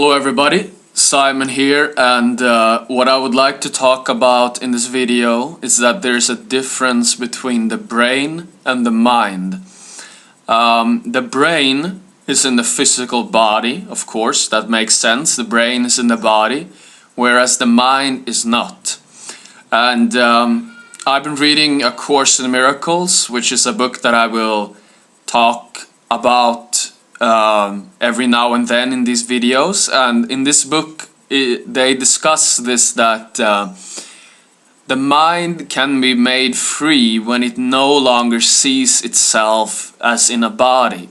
Hello everybody, Simon here, and what I would like to talk about in this video is that there's a difference between the brain and the mind. The brain is in the physical body, of course, that makes sense. The brain is in the body, whereas the mind is not. And I've been reading A Course in Miracles, which is a book that I will talk about every now and then in these videos. And in this book they discuss this, that the mind can be made free when it no longer sees itself as in a body.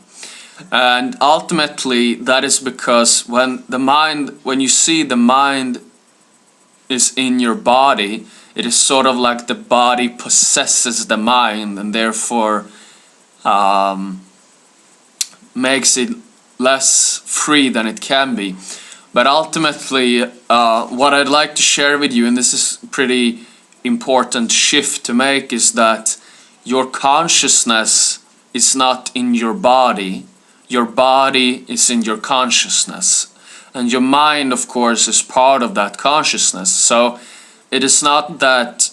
And ultimately that is because when you see the mind is in your body, it is sort of like the body possesses the mind, and therefore makes it less free than it can be. But ultimately what I'd like to share with you, and this is a pretty important shift to make, is that your consciousness is not in your body is in your consciousness, and your mind of course is part of that consciousness. So it is not that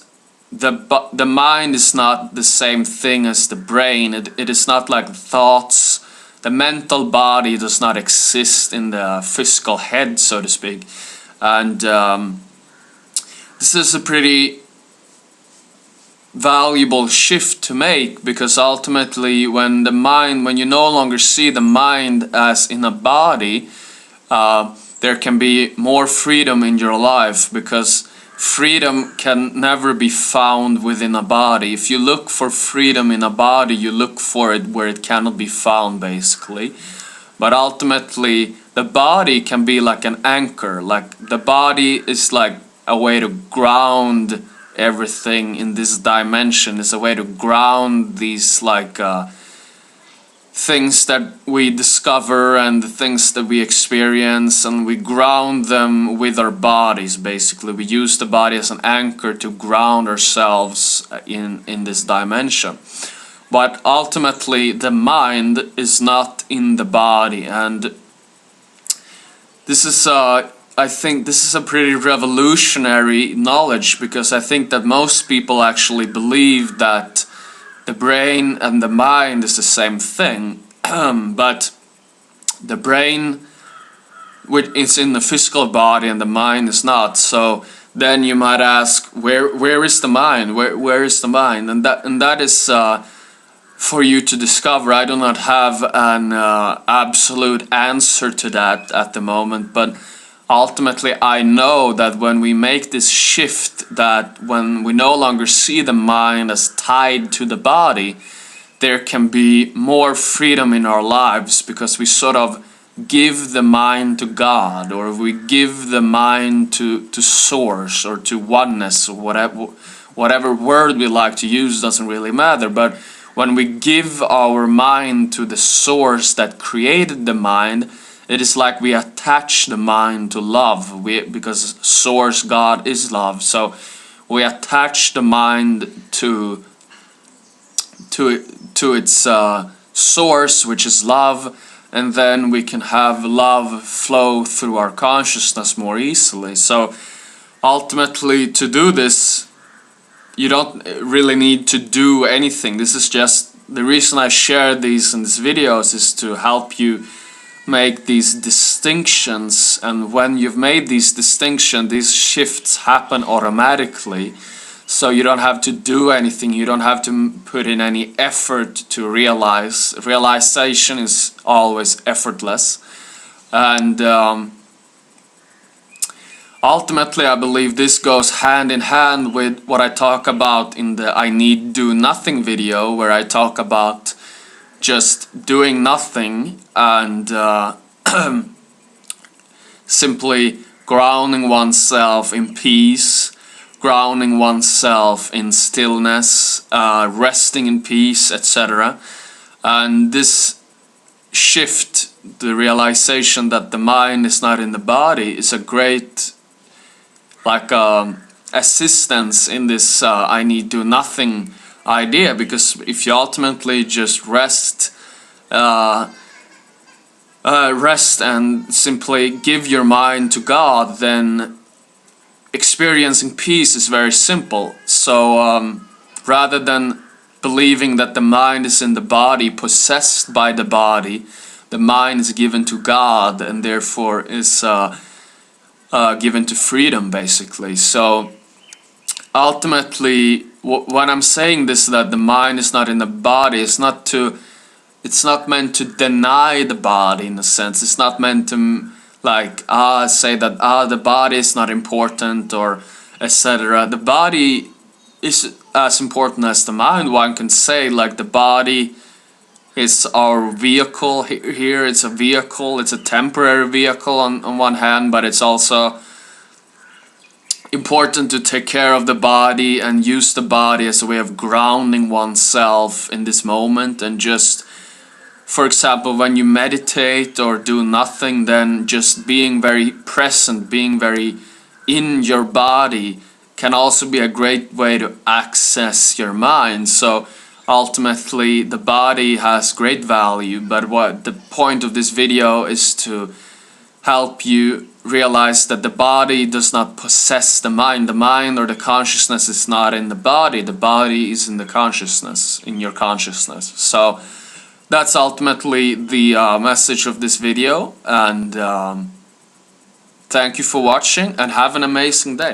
the mind is not the same thing as the brain. It is not like thoughts. The mental body does not exist in the physical head, so to speak. And this is a pretty valuable shift to make, because ultimately when you no longer see the mind as in a body, there can be more freedom in your life, because freedom can never be found within a body. If you look for freedom in a body, you look for it where it cannot be found, basically. But ultimately the body can be like an anchor. Like the body is like a way to ground everything in this dimension. It's a way to ground these things that we discover and the things that we experience, and we ground them with our bodies. Basically we use the body as an anchor to ground ourselves in this dimension. But ultimately the mind is not in the body, and this is I think this is a pretty revolutionary knowledge, because I think that most people actually believe that the brain and the mind is the same thing. But the brain, which is in the physical body, and the mind is not. So then you might ask, where is the mind? Where is the mind? And that is for you to discover. I do not have an absolute answer to that at the moment, but ultimately I know that when we make this shift, that when we no longer see the mind as tied to the body, there can be more freedom in our lives, because we sort of give the mind to God, or we give the mind to source, or to oneness, or whatever word we like to use, doesn't really matter. But when we give our mind to the source that created the mind, it is like we attach the mind to love, because source God is love. So we attach the mind to its source, which is love, and then we can have love flow through our consciousness more easily. So ultimately, to do this, you don't really need to do anything. This is just the reason I share these in these videos, is to help you make these distinctions. And when you've made these distinctions, these shifts happen automatically. So you don't have to do anything, you don't have to put in any effort to realize. Realization is always effortless. And ultimately I believe this goes hand in hand with what I talk about in the I Need Do Nothing video, where I talk about just doing nothing and simply grounding oneself in peace, grounding oneself in stillness, resting in peace, etc. And this shift, the realization that the mind is not in the body, is a great assistance in this I need do nothing idea. Because if you ultimately just rest rest and simply give your mind to God, then experiencing peace is very simple. So rather than believing that the mind is in the body, possessed by the body, the mind is given to God and therefore is given to freedom, basically. So ultimately, when I'm saying this, that the mind is not in the body, it's not meant to deny the body in a sense. It's not meant to say that the body is not important or etc. The body is as important as the mind. One can say like the body is our vehicle here. It's a vehicle. It's a temporary vehicle on one hand, but it's also important to take care of the body and use the body as a way of grounding oneself in this moment. And just, for example, when you meditate or do nothing, then just being very present, being very in your body can also be a great way to access your mind. So ultimately the body has great value, but what the point of this video is to help you realize that the body does not possess the mind. The mind or the consciousness is not in the body. The body is in the consciousness, in your consciousness. So that's ultimately the message of this video, and thank you for watching and have an amazing day.